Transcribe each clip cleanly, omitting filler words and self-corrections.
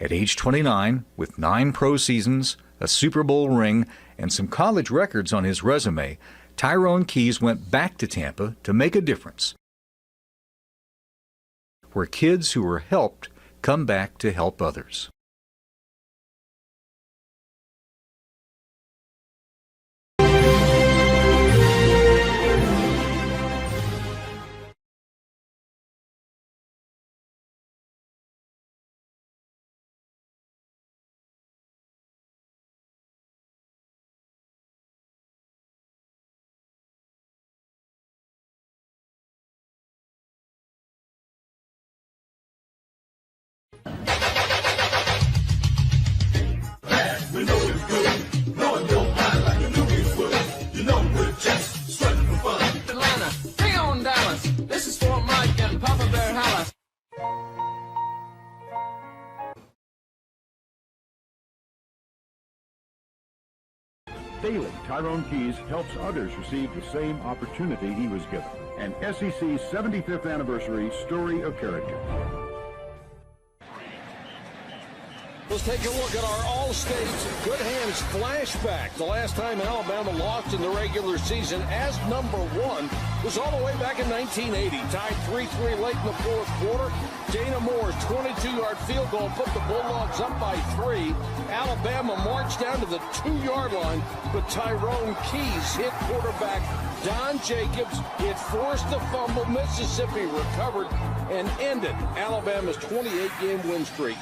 At age 29, with 9 pro seasons, a Super Bowl ring, and some college records on his resume, Tyrone Keys went back to Tampa to make a difference, where kids who were helped come back to help others. Daily, Tyrone Keys helps others receive the same opportunity he was given. An SEC's 75th anniversary story of character. Let's take a look at our all-states good hands flashback. The last time Alabama lost in the regular season as number 1 was all the way back in 1980. Tied 3-3 late in the fourth quarter. Dana Moore's 22-yard field goal put the Bulldogs up by 3. Alabama marched down to the 2-yard line, but Tyrone Keys hit quarterback Don Jacobs. It forced the fumble. Mississippi recovered and ended Alabama's 28-game win streak.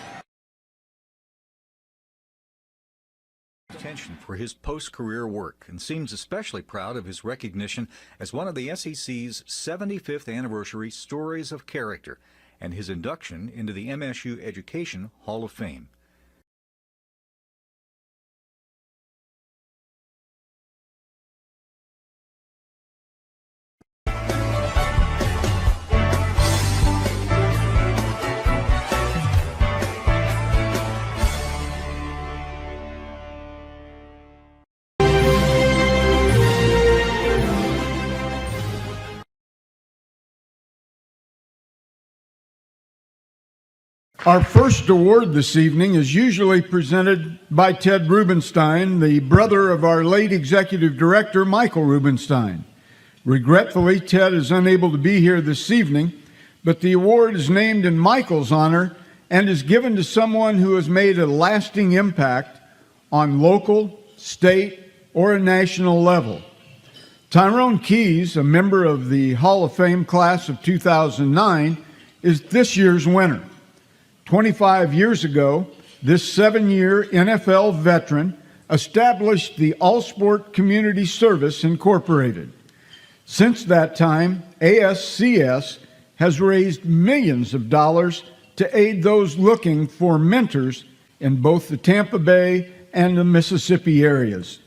Attention for his post-career work and seems especially proud of his recognition as one of the SEC's 75th anniversary stories of character and his induction into the MSU Education Hall of Fame. Our first award this evening is usually presented by Ted Rubenstein, the brother of our late executive director, Michael Rubenstein. Regretfully, Ted is unable to be here this evening, but the award is named in Michael's honor and is given to someone who has made a lasting impact on local, state, or a national level. Tyrone Keys, a member of the Hall of Fame class of 2009, is this year's winner. 25 years ago, this 7-year NFL veteran established the All-Sport Community Service Incorporated. Since that time, ASCS has raised millions of dollars to aid those looking for mentors in both the Tampa Bay and the Mississippi areas.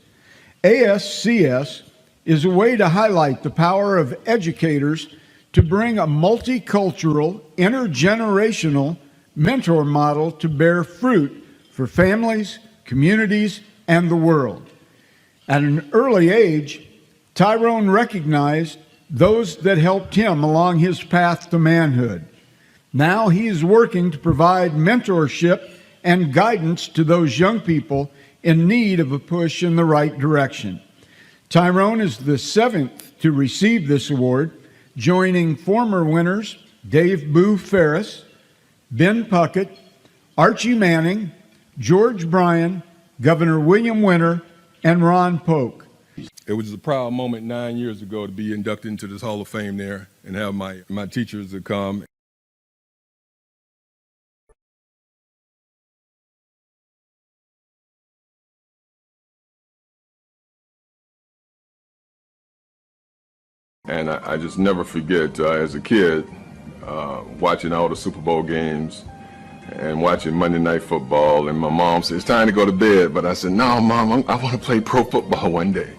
ASCS is a way to highlight the power of educators to bring a multicultural, intergenerational mentor model to bear fruit for families, communities, and the world. At an early age, Tyrone recognized those that helped him along his path to manhood. Now he is working to provide mentorship and guidance to those young people in need of a push in the right direction. Tyrone is the 7th to receive this award, joining former winners Dave Boo Ferris, Ben Puckett, Archie Manning, George Bryan, Governor William Winter, and Ron Polk. It was a proud moment 9 years ago to be inducted into this Hall of Fame there and have my teachers to come. And I just never forget, as a kid, watching all the Super Bowl games and watching Monday Night Football, and my mom said, "It's time to go to bed." But I said, "No, Mom, I want to play pro football one day."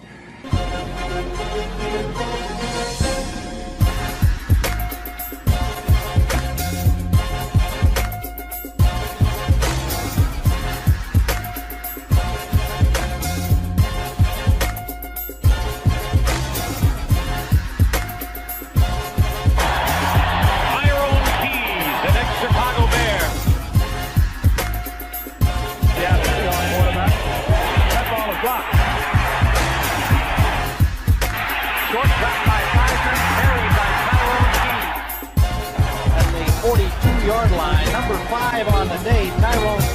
5 on the day, Tyrone Keys.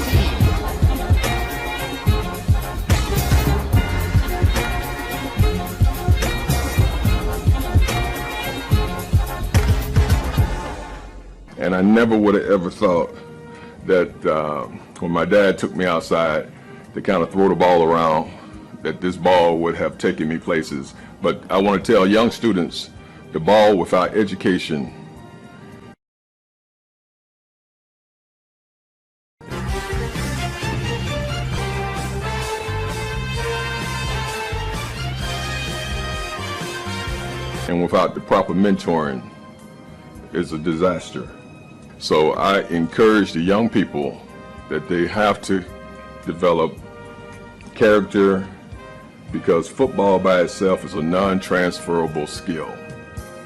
And I never would have ever thought that when my dad took me outside to kind of throw the ball around, that this ball would have taken me places. But I want to tell young students, the ball without education and without the proper mentoring is a disaster. So I encourage the young people that they have to develop character, because football by itself is a non-transferable skill.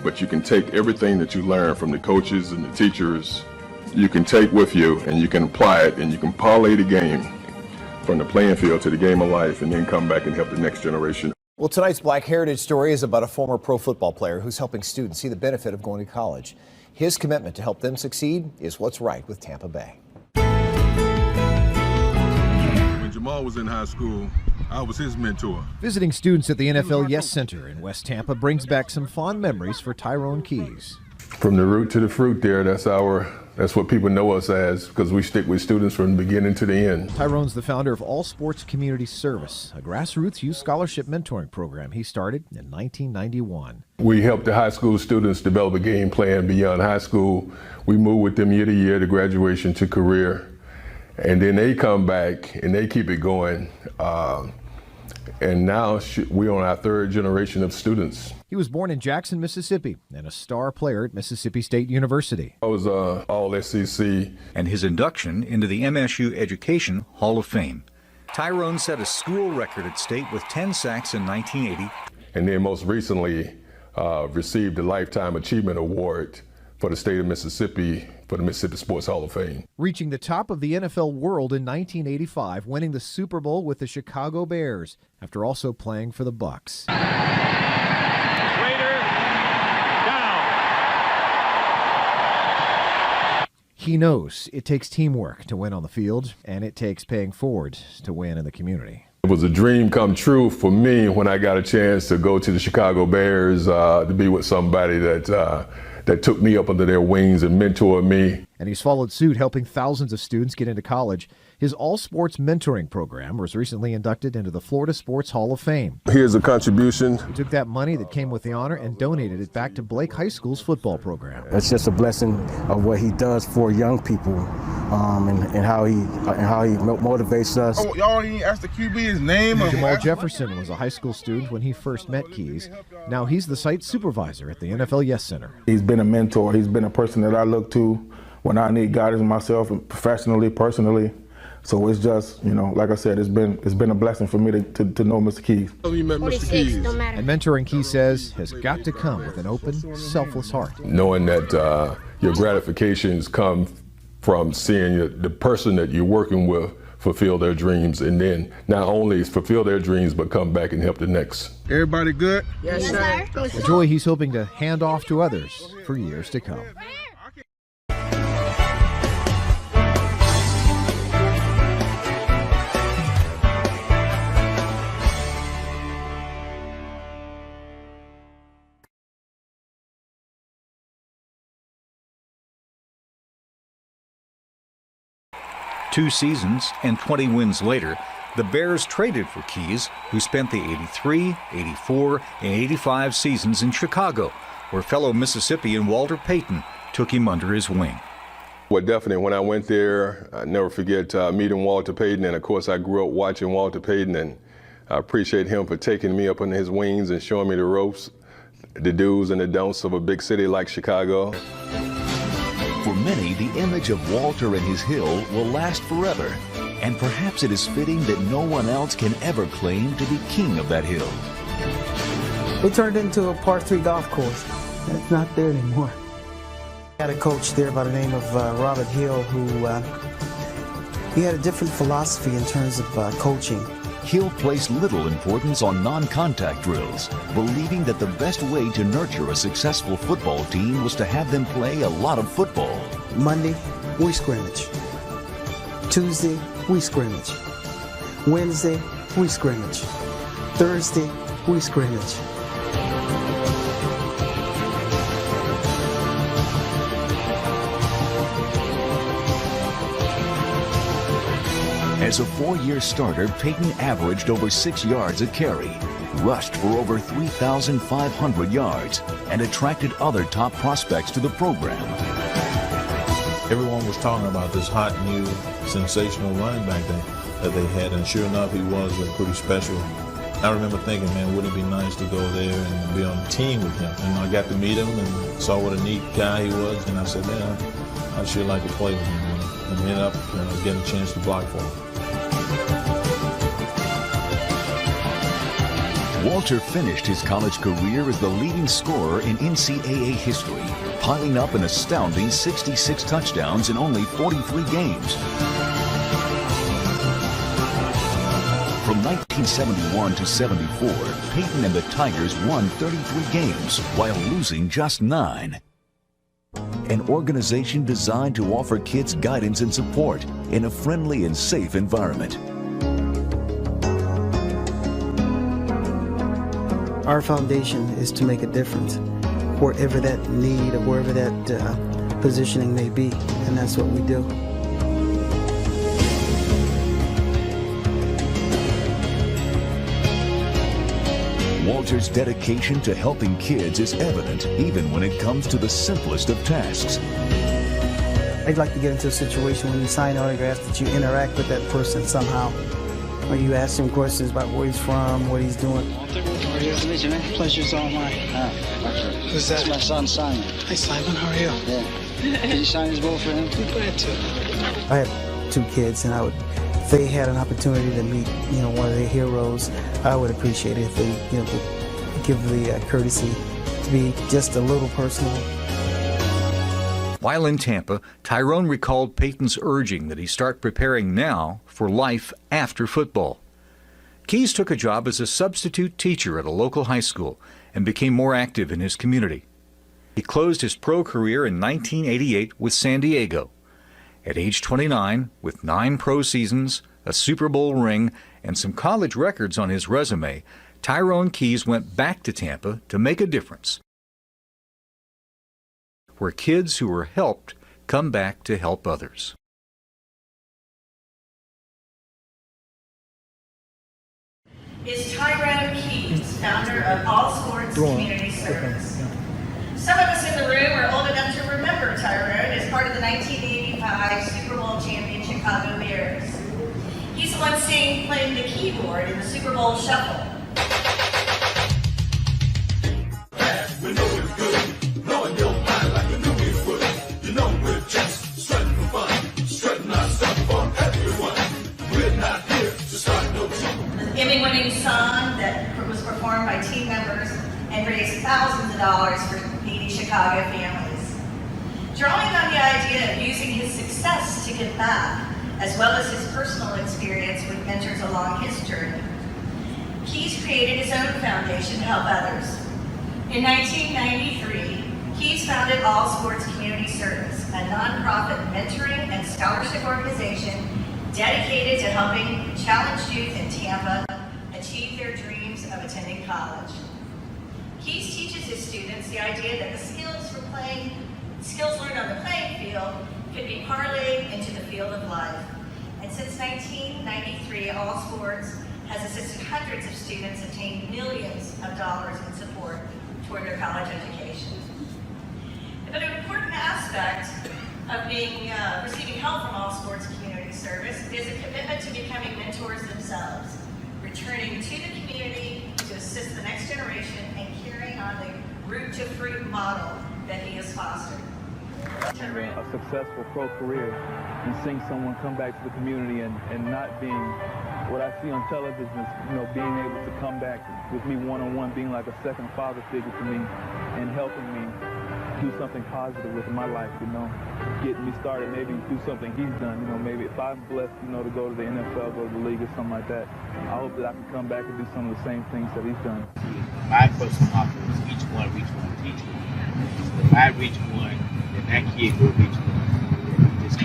But you can take everything that you learn from the coaches and the teachers, you can take with you and you can apply it, and you can parlay the game from the playing field to the game of life, and then come back and help the next generation. Well, tonight's Black Heritage story is about a former pro football player who's helping students see the benefit of going to college. His commitment to help them succeed is what's right with Tampa Bay. When Jamal was in high school, I was his mentor. Visiting students at the NFL Yes Center in West Tampa brings back some fond memories for Tyrone Keys. From the root to the fruit there, that's what people know us as, because we stick with students from the beginning to the end. Tyrone's the founder of All Sports Community Service, a grassroots youth scholarship mentoring program he started in 1991. We help the high school students develop a game plan beyond high school. We move with them year to year, to graduation, to career. And then they come back and they keep it going. And now we're on our third generation of students. He was born in Jackson, Mississippi, and a star player at Mississippi State University. I was all SEC. And his induction into the MSU Education Hall of Fame. Tyrone set a school record at state with 10 sacks in 1980. And then most recently received the Lifetime Achievement Award for the state of Mississippi for the Mississippi Sports Hall of Fame. Reaching the top of the NFL world in 1985, winning the Super Bowl with the Chicago Bears, after also playing for the Bucs. Slater down. He knows it takes teamwork to win on the field, and it takes paying forward to win in the community. It was a dream come true for me when I got a chance to go to the Chicago Bears, to be with somebody that took me up under their wings and mentored me. And he's followed suit, helping thousands of students get into college. His all-sports mentoring program was recently inducted into the Florida Sports Hall of Fame. Here's a contribution. He took that money that came with the honor and donated it back to Blake High School's football program. It's just a blessing of what he does for young people, and how he motivates us. Oh, y'all didn't ask the QB his name? Jamal Jefferson was a high school student when he first met Keys. Now he's the site supervisor at the NFL Yes Center. He's been a mentor. He's been a person that I look to when I need guidance myself, professionally, personally. So it's just, like I said, it's been a blessing for me to know Mr. Keys. You met Mr. Keys. And mentoring, Keys says, has got to come with an open, selfless heart. Knowing that your gratifications come from seeing the person that you're working with fulfill their dreams, and then not only fulfill their dreams, but come back and help the next. Everybody good? Yes, sir. A joy he's hoping to hand off to others for years to come. Two seasons and 20 wins later, the Bears traded for Keys, who spent the 83, 84, and 85 seasons in Chicago, where fellow Mississippian Walter Payton took him under his wing. Well, definitely, when I went there, I never forget meeting Walter Payton, and of course I grew up watching Walter Payton, and I appreciate him for taking me up under his wings and showing me the ropes, the do's and the don'ts of a big city like Chicago. For many, the image of Walter and his hill will last forever, and perhaps it is fitting that no one else can ever claim to be king of that hill. It turned into a par 3 golf course. It's not there anymore. I had a coach there by the name of Robert Hill, who he had a different philosophy in terms of coaching. Hill placed little importance on non-contact drills, believing that the best way to nurture a successful football team was to have them play a lot of football. Monday, we scrimmage. Tuesday, we scrimmage. Wednesday, we scrimmage. Thursday, we scrimmage. As a four-year starter, Peyton averaged over 6 yards a carry, rushed for over 3,500 yards, and attracted other top prospects to the program. Everyone was talking about this hot, new, sensational running back that they had, and sure enough, he was pretty special. I remember thinking, man, wouldn't it be nice to go there and be on the team with him? And I got to meet him and saw what a neat guy he was, and I said, man, I'd sure like to play with him. And ended up getting a chance to block for him. Walter finished his college career as the leading scorer in NCAA history, piling up an astounding 66 touchdowns in only 43 games. From 1971 to 74, Peyton and the Tigers won 33 games while losing just 9. An organization designed to offer kids guidance and support in a friendly and safe environment. Our foundation is to make a difference wherever that need or wherever that positioning may be, and that's what we do. Walter's dedication to helping kids is evident even when it comes to the simplest of tasks. I'd like to get into a situation when you sign autographs that you interact with that person somehow. Or you ask him questions about where he's from, what he's doing. Walter, how are you? Nice to meet you, man. Pleasure's all mine. Who's that? That's my son, Simon. Hi, Simon. How are you? Yeah. Did you sign his ball for him? I'm glad to. I have 2 kids, and if they had an opportunity to meet, one of their heroes, I would appreciate it if they, would give the courtesy to be just a little personal. While in Tampa, Tyrone recalled Peyton's urging that he start preparing now for life after football. Keys took a job as a substitute teacher at a local high school and became more active in his community. He closed his pro career in 1988 with San Diego. At age 29, with 9 pro seasons, a Super Bowl ring, and some college records on his resume, Tyrone Keys went back to Tampa to make a difference, where kids who were helped come back to help others. Is Tyrone Keys, founder of All Sports Community Service. Some of us in the room are old enough to remember Tyrone as part of the 1985 Super Bowl champion Chicago Bears. He's the one seen playing the keyboard in the Super Bowl Shuffle. We know it's good, knowing your mind like you knew it would. You know we're just strutting for fun, strutting our stuff for everyone. We're not here to start no trouble. An Emmy-winning song that was performed by team members and raised thousands of dollars for needy Chicago families. Drawing on the idea of using his success to give back, as well as his personal experience with mentors along his journey, Keys created his own foundation to help others. In 1993, Keys founded All Sports Community Service, a nonprofit mentoring and scholarship organization dedicated to helping challenged youth in Tampa achieve their dreams of attending college. Keys teaches his students the idea that the skills learned on the playing field could be parlayed into the field of life. And since 1993, All Sports has assisted hundreds of students obtain millions of dollars in support toward their college education. But an important aspect of receiving help from All Sports Community Service is a commitment to becoming mentors themselves, returning to the community to assist the next generation and carrying on the root to fruit model that he has fostered. A successful pro career and seeing someone come back to the community and not being what I see on television is, being able to come back with me one-on-one, being like a second father figure to me and helping me do something positive with my life, getting me started, maybe do something he's done, maybe if I'm blessed, to go to the NFL, go to the league or something like that, I hope that I can come back and do some of the same things that he's done. My personal motto is each one reach one, teach one. If I reach one, then that kid will reach one. Just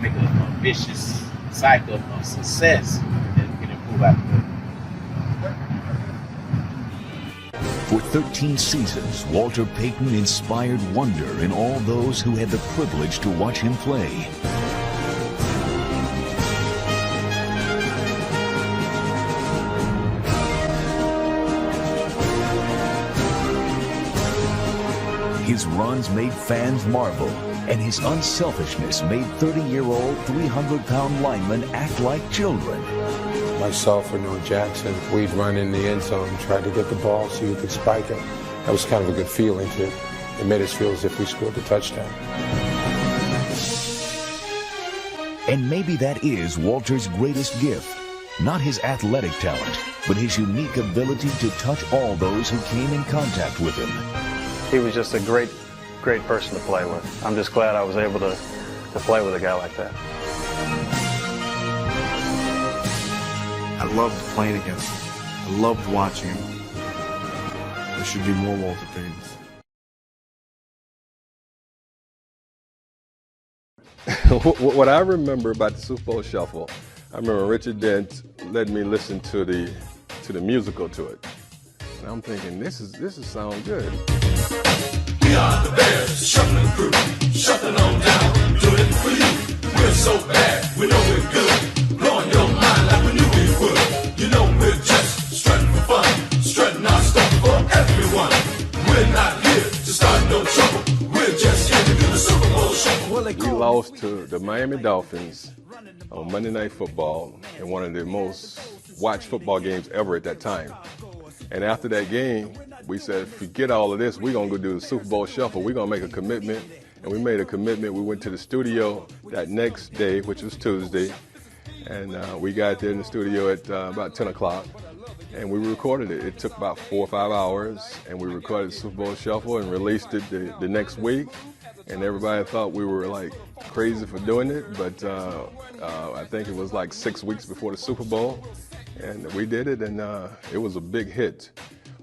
make a vicious cycle of success that we can improve our community. For 13 seasons, Walter Payton inspired wonder in all those who had the privilege to watch him play. His runs made fans marvel, and his unselfishness made 30-year-old, 300-pound linemen act like children. Myself or Noah Jackson, we'd run in the end zone and try to get the ball so you could spike it. That was kind of a good feeling too. It made us feel as if we scored the touchdown. And maybe that is Walter's greatest gift. Not his athletic talent, but his unique ability to touch all those who came in contact with him. He was just a great person to play with. I'm just glad I was able to play with a guy like that. I loved playing against him. I loved watching him. There should be more Walter Paytons. What I remember about the Super Bowl Shuffle, I remember Richard Dent let me listen to the musical to it. And I'm thinking, this is sound good. We are the Bears, shuffling crew, shuffling on down, doing it for you. We're so bad, we know we're good, blowing your mind like we knew we would. You know we're just strutting for fun, strutting our stuff for everyone. We're not here to start no trouble, we're just here to do the Super Bowl Shuffle. We lost to the Miami Dolphins on Monday Night Football in one of the most watched football games ever at that time. And after that game, we said, forget all of this. We're going to go do the Super Bowl Shuffle. We're going to make a commitment. And we made a commitment. We went to the studio that next day, which was Tuesday. And we got there in the studio at about 10 o'clock. And we recorded it. It took about 4 or 5 hours. And we recorded the Super Bowl Shuffle and released it the next week. And everybody thought we were like crazy for doing it. But I think it was like 6 weeks before the Super Bowl. And we did it, and it was a big hit.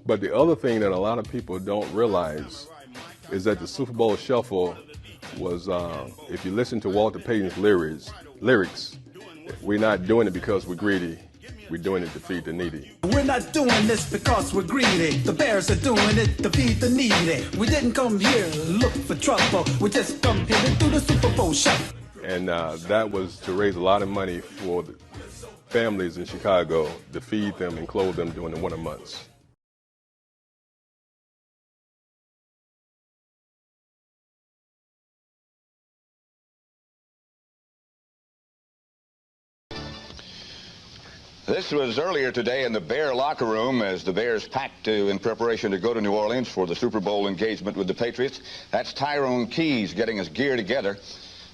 But the other thing that a lot of people don't realize is that the Super Bowl Shuffle was, if you listen to Walter Payton's lyrics, we're not doing it because we're greedy. We're doing it to feed the needy. We're not doing this because we're greedy. The Bears are doing it to feed the needy. We didn't come here to look for trouble. We just come here to do the Super Bowl Shuffle. And that was to raise a lot of money for the families in Chicago to feed them and clothe them during the winter months. This was earlier today in the Bear locker room as the Bears packed in preparation to go to New Orleans for the Super Bowl engagement with the Patriots. That's Tyrone Keys getting his gear together.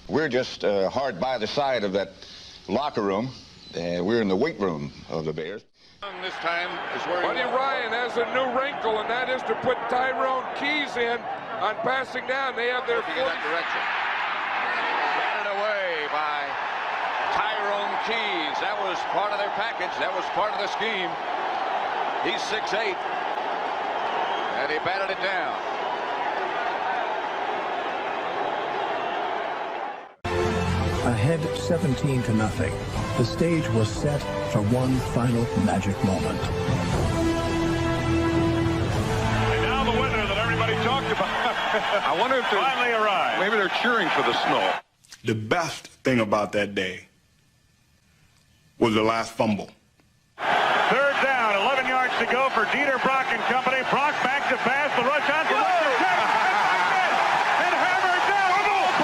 We're just hard by the side of that locker room. We're in the weight room of the Bears. This time is where Buddy Ryan has a new wrinkle, and that is to put Tyrone Keys in on passing down. They have their foot in that direction. Batted away by Tyrone Keys. That was part of their package. That was part of the scheme. He's 6'8", and he batted it down. Ahead 17-0. The stage was set for one final magic moment. And now the winner that everybody talked about. I wonder if they finally arrived. Maybe they're cheering for the snow. The best thing about that day was the last fumble. Third down, 11 yards to go for Dieter Brock and company. Brock back to pass, the rush on for and hammered down.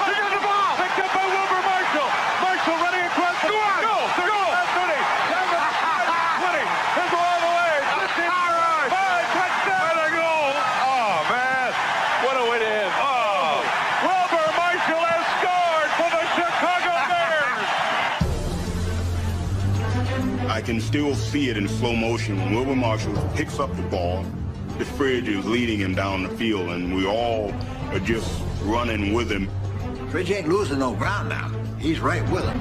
He got the ball. Picked up by Wilbur Marshall. Marshall running across the goal. That's Woody. Woody. Here's all the way. 15 yards. Touchdown. What a goal. Oh, man. What a way to end. Oh. Wilbur Marshall has scored for the Chicago Bears. I can still see it in slow motion when Wilbur Marshall picks up the ball. The Fridge is leading him down the field, and we all are just running with him. Fridge ain't losing no ground now. He's right with him.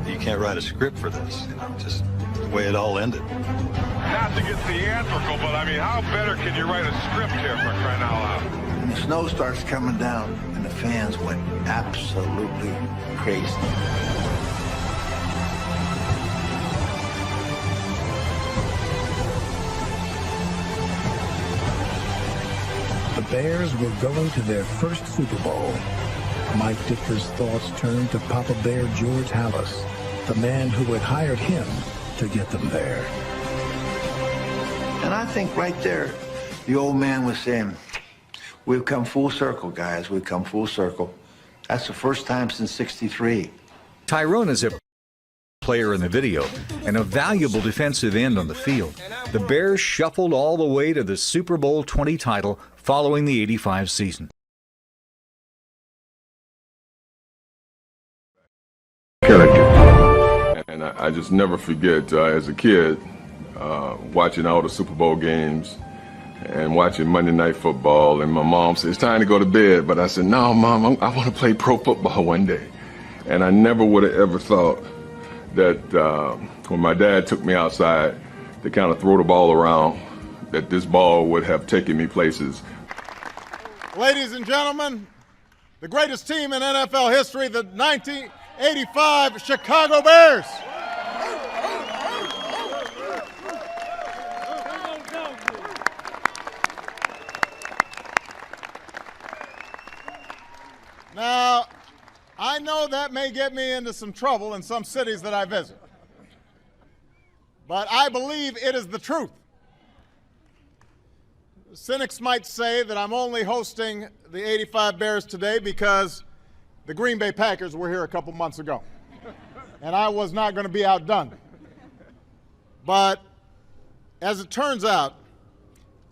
You can't write a script for this, just the way it all ended. Not to get theatrical, but I mean, how better can you write a script here for crying out loud? When the snow starts coming down and the fans went absolutely crazy. Bears were going to their first Super Bowl. Mike Ditka's thoughts turned to Papa Bear George Halas, the man who had hired him to get them there. And I think right there, the old man was saying, we've come full circle, guys. We've come full circle. That's the first time since '63. Tyrone is a player in the video and a valuable defensive end on the field. The Bears shuffled all the way to the Super Bowl 20 title following the '85 season. Character. And I just never forget, as a kid, watching all the Super Bowl games and watching Monday Night Football, and my mom said, it's time to go to bed. But I said, no, Mom, I want to play pro football one day. And I never would have ever thought that when my dad took me outside to kind of throw the ball around, that this ball would have taken me places. Ladies and gentlemen, the greatest team in NFL history, the 1985 Chicago Bears. Now, I know that may get me into some trouble in some cities that I visit, but I believe it is the truth. Cynics might say that I'm only hosting the '85 Bears today because the Green Bay Packers were here a couple months ago, and I was not going to be outdone. But as it turns out,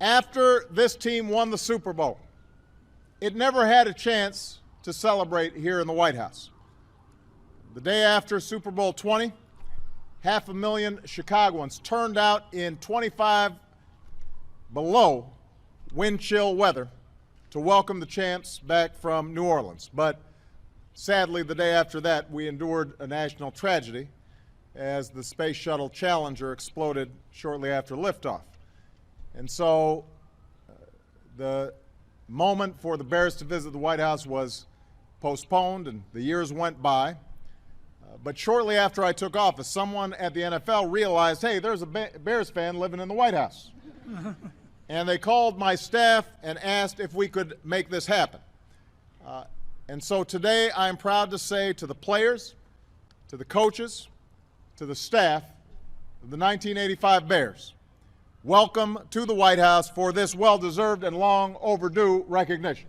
after this team won the Super Bowl, it never had a chance to celebrate here in the White House. The day after Super Bowl 20, 500,000 Chicagoans turned out in 25 below wind chill weather to welcome the champs back from New Orleans. But sadly, the day after that, we endured a national tragedy as the Space Shuttle Challenger exploded shortly after liftoff. And so the moment for the Bears to visit the White House was postponed, and the years went by. But shortly after I took office, someone at the NFL realized, hey, there's a Bears fan living in the White House. And they called my staff and asked if we could make this happen. And so today I'm proud to say to the players, to the coaches, to the staff of the 1985 Bears, welcome to the White House for this well-deserved and long overdue recognition.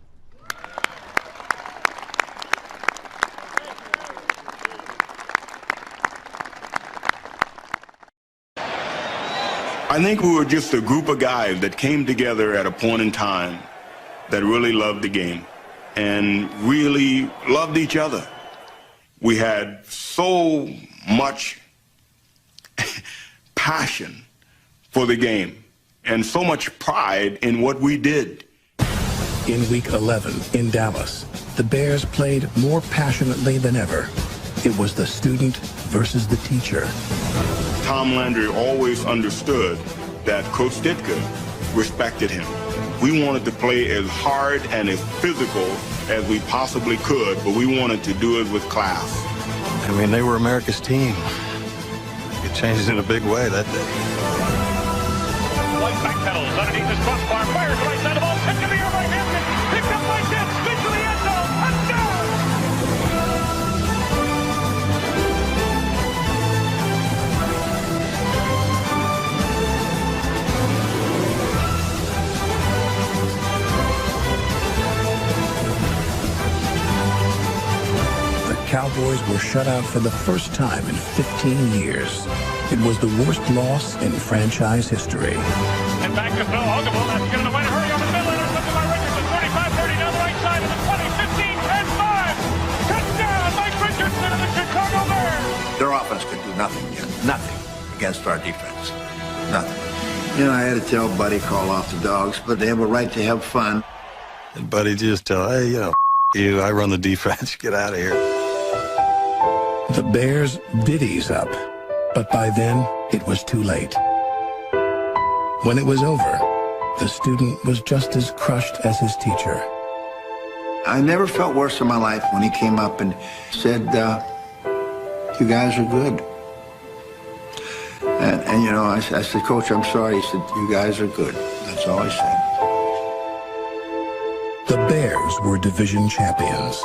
I think we were just a group of guys that came together at a point in time that really loved the game and really loved each other. We had so much passion for the game and so much pride in what we did. In Week 11 in Dallas, the Bears played more passionately than ever. It was the student versus the teacher. Tom Landry always understood that Coach Ditka respected him. We wanted to play as hard and as physical as we possibly could, but we wanted to do it with class. I mean, they were America's team. It changed in a big way that day. White backpedals underneath his crossbar, fires the right side of the ball, picked in the air by Hampton, picked up by Pitts, straight to the end zone, touchdown! Cowboys were shut out for the first time in 15 years. It was the worst loss in franchise history. And back to Phil Hogable, that's going to win a hurry over the middle, intercepted by Richardson, 35-30 down the right side of the 20, 15, 10-5. Touchdown, Mike Richardson of the Chicago Bears. Their offense could do nothing, nothing against our defense. Nothing. You know, I had to tell Buddy call off the dogs, but they have a right to have fun. And Buddy just tell, hey, you, I run the defense, get out of here. The Bears did ease up, but by then it was too late. When it was over, the student was just as crushed as his teacher. I never felt worse in my life when he came up and said, you guys are good. And you know, I said, Coach, I'm sorry. He said, you guys are good. That's all I said. The Bears were division champions.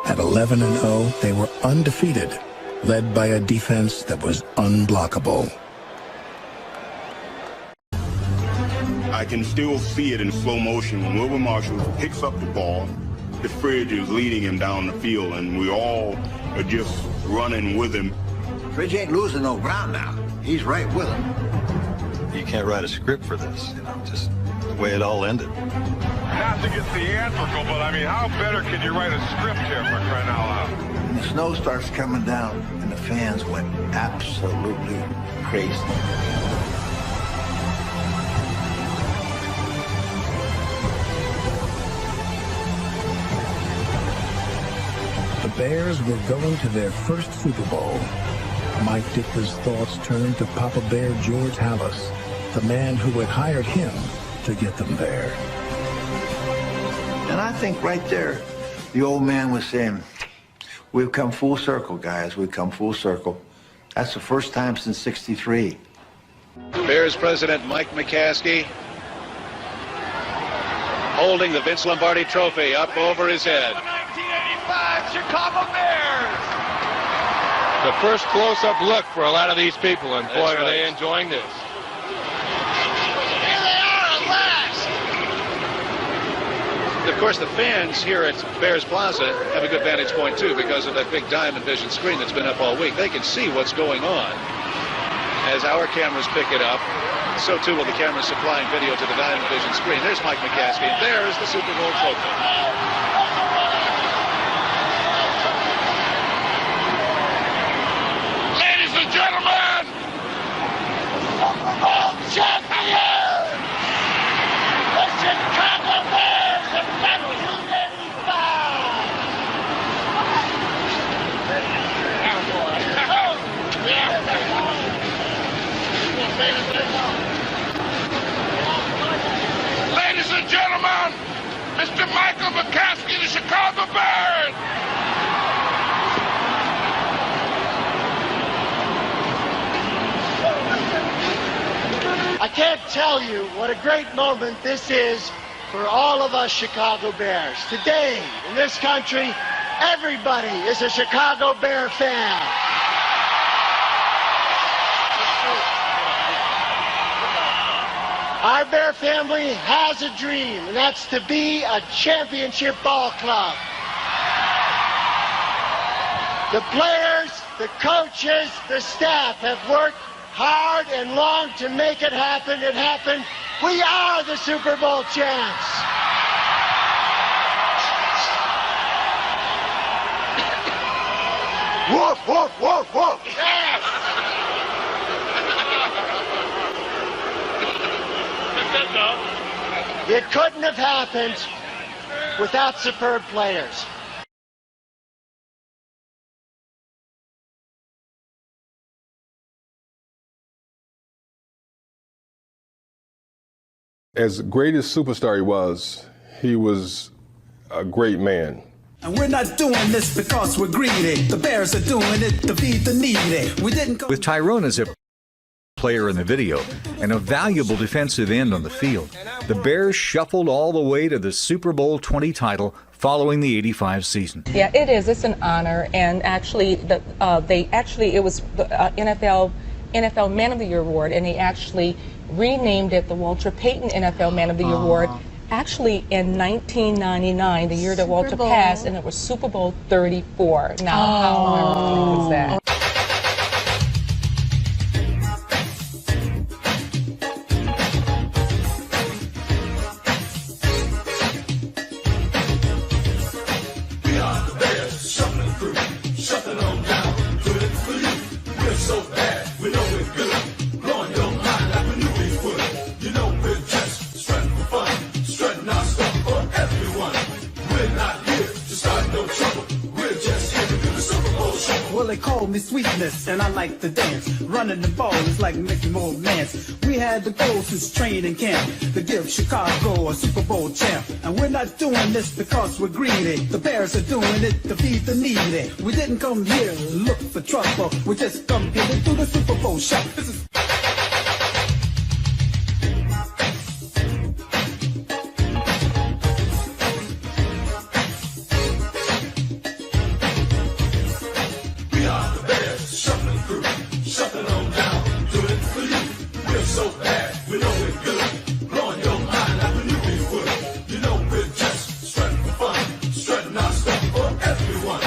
At 11-0, they were undefeated, led by a defense that was unblockable. I can still see it in slow motion when Wilbur Marshall picks up the ball. The Fridge is leading him down the field, and we all are just running with him. Fridge ain't losing no ground now. He's right with him. You can't write a script for this, just the way it all ended. Not to get theatrical, but I mean, how better could you write a script here for crying out loud? And the snow starts coming down, and the fans went absolutely crazy. The Bears were going to their first Super Bowl. Mike Ditka's thoughts turned to Papa Bear George Halas, the man who had hired him to get them there. And I think right there, the old man was saying, we've come full circle, guys. We've come full circle. That's the first time since '63. Bears president Mike McCaskey holding the Vince Lombardi trophy up over his head. 1985 Chicago Bears! The first close-up look for a lot of these people, and boy, are they enjoying this. Here they are at last! Of course, the fans here at Bears Plaza have a good vantage point, too, because of that big Diamond Vision screen that's been up all week. They can see what's going on as our cameras pick it up. So, too, will the cameras supplying video to the Diamond Vision screen. There's Mike McCaskey, and there's the Super Bowl trophy. Ladies and gentlemen, champion, the Chicago Bears of 1985. Ladies and gentlemen, Mr. Michael McCaskey, the Chicago Bears. I can't tell you what a great moment this is for all of us Chicago Bears. Today, in this country, everybody is a Chicago Bear fan. Our Bear family has a dream, and that's to be a championship ball club. The players, the coaches, the staff have worked hard and long to make it happen. It happened. We are the Super Bowl champs. Woof, woof, woof, woof. Yes. It couldn't have happened without superb players. As great as superstar he was a great man. And we're not doing this because we're greedy. The Bears are doing it to feed the needy. We didn't go. With Tyrone as a player in the video and a valuable defensive end on the field, the Bears shuffled all the way to the Super Bowl 20 title following the '85 season. Yeah, it is. It's an honor, and actually, it was the NFL Man of the Year award, and they actually renamed it the Walter Payton NFL Man of the Year award. Actually, in 1999, the year that Walter passed, and it was Super Bowl 34. Now, how ironic is that? We are the Bears, shuffling through, shuffling on down, good for you. We're so bad, we know we're good, blowing your mind like we knew we would. You know we're just strutting for fun, strutting our stuff for everyone. We're not here to start no trouble, we're just here to do the Super Bowl show. Well, they call me Sweetness, and I like to dance. Running the ball is like making more mans. We had the goal since training camp to give Chicago a Super Bowl champ. And we're not doing this because we're greedy. The Bears are doing it to feed the needy. We didn't come here to look for trouble. We just come here to do the Super Bowl show. This is so bad, we know we're good. Blowing your mind like we knew we would. You know we're just strutting for fun, strutting our stuff for everyone.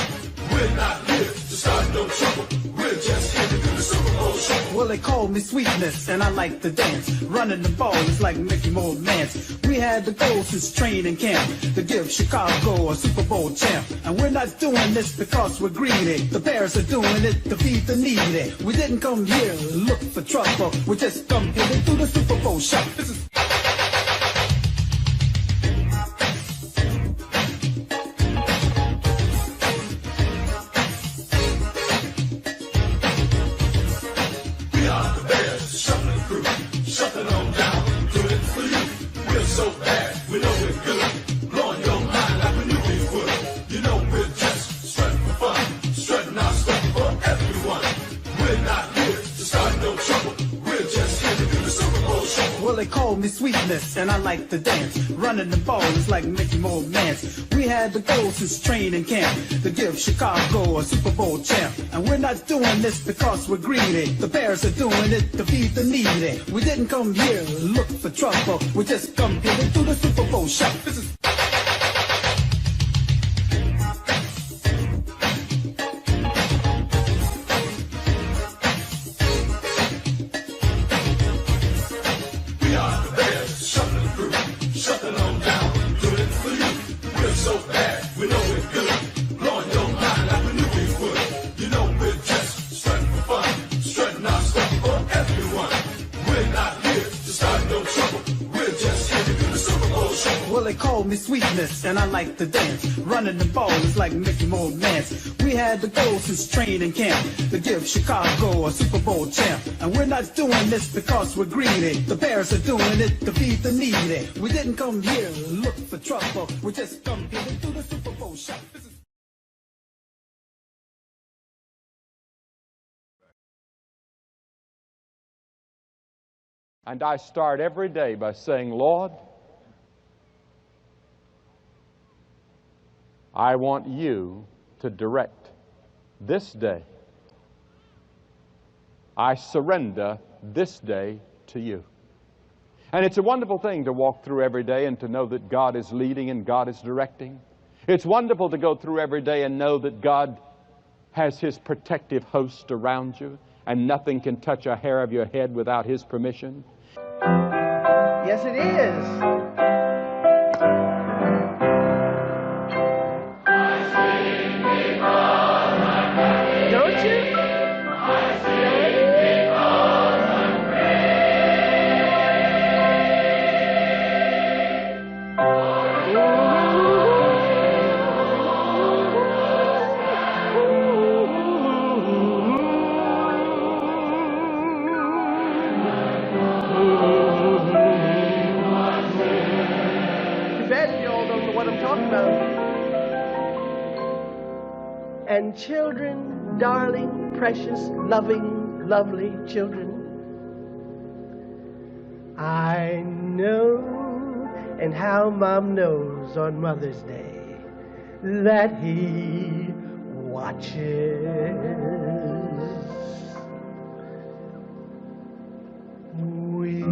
We're not here to start no trouble. We're just here to do the Super Bowl show. Well, they call me Sweetness, and I like to dance. Running the ball is like Mickey Moore Mance. We had the goal since training camp to give Chicago a Super Bowl champ. And we're not doing this because we're greedy. The Bears are doing it to feed the needy. We didn't come here to look for trouble. We just come here to do the Super Bowl show. This is so bad, we know we're good. Blowing your mind like we knew we would. You know we're just strutting for fun, strutting our stuff for everyone. We're not here to start no trouble. We're just here to do the Super Bowl show. well, they call me Sweetness, and I like to dance. Running the ball is like Mickey Moore Mance. We had the goal since training camp to give Chicago a Super Bowl champ. And we're not doing this because we're greedy. The Bears are doing it to feed the needy. We didn't come here to look for trouble. We just come here to do the Super Bowl show. This is so bad, we know we're good. Blowing your mind like we knew we would. You know we're just strutting for fun, strutting our stuff for everyone. We're not here to start no trouble. We're just here to do the Super Bowl show. well, they call me Sweetness, and I like to dance. Running the ball is like Mickey Moore Mance. We had the goal since training camp to give Chicago a Super Bowl champ. And we're not doing this because we're greedy. The Bears are doing it to feed the needy. We didn't come here to look for trouble. We just come here to do the Super Bowl show. This is And I start every day by saying, Lord, I want you to direct this day. I surrender this day to you. And it's a wonderful thing to walk through every day and to know that God is leading and God is directing. It's wonderful to go through every day and know that God has His protective host around you and nothing can touch a hair of your head without His permission. yes, it is. Don't you? And children, darling, precious, loving, lovely children, I know, and how Mom knows on Mother's Day, that he watches. We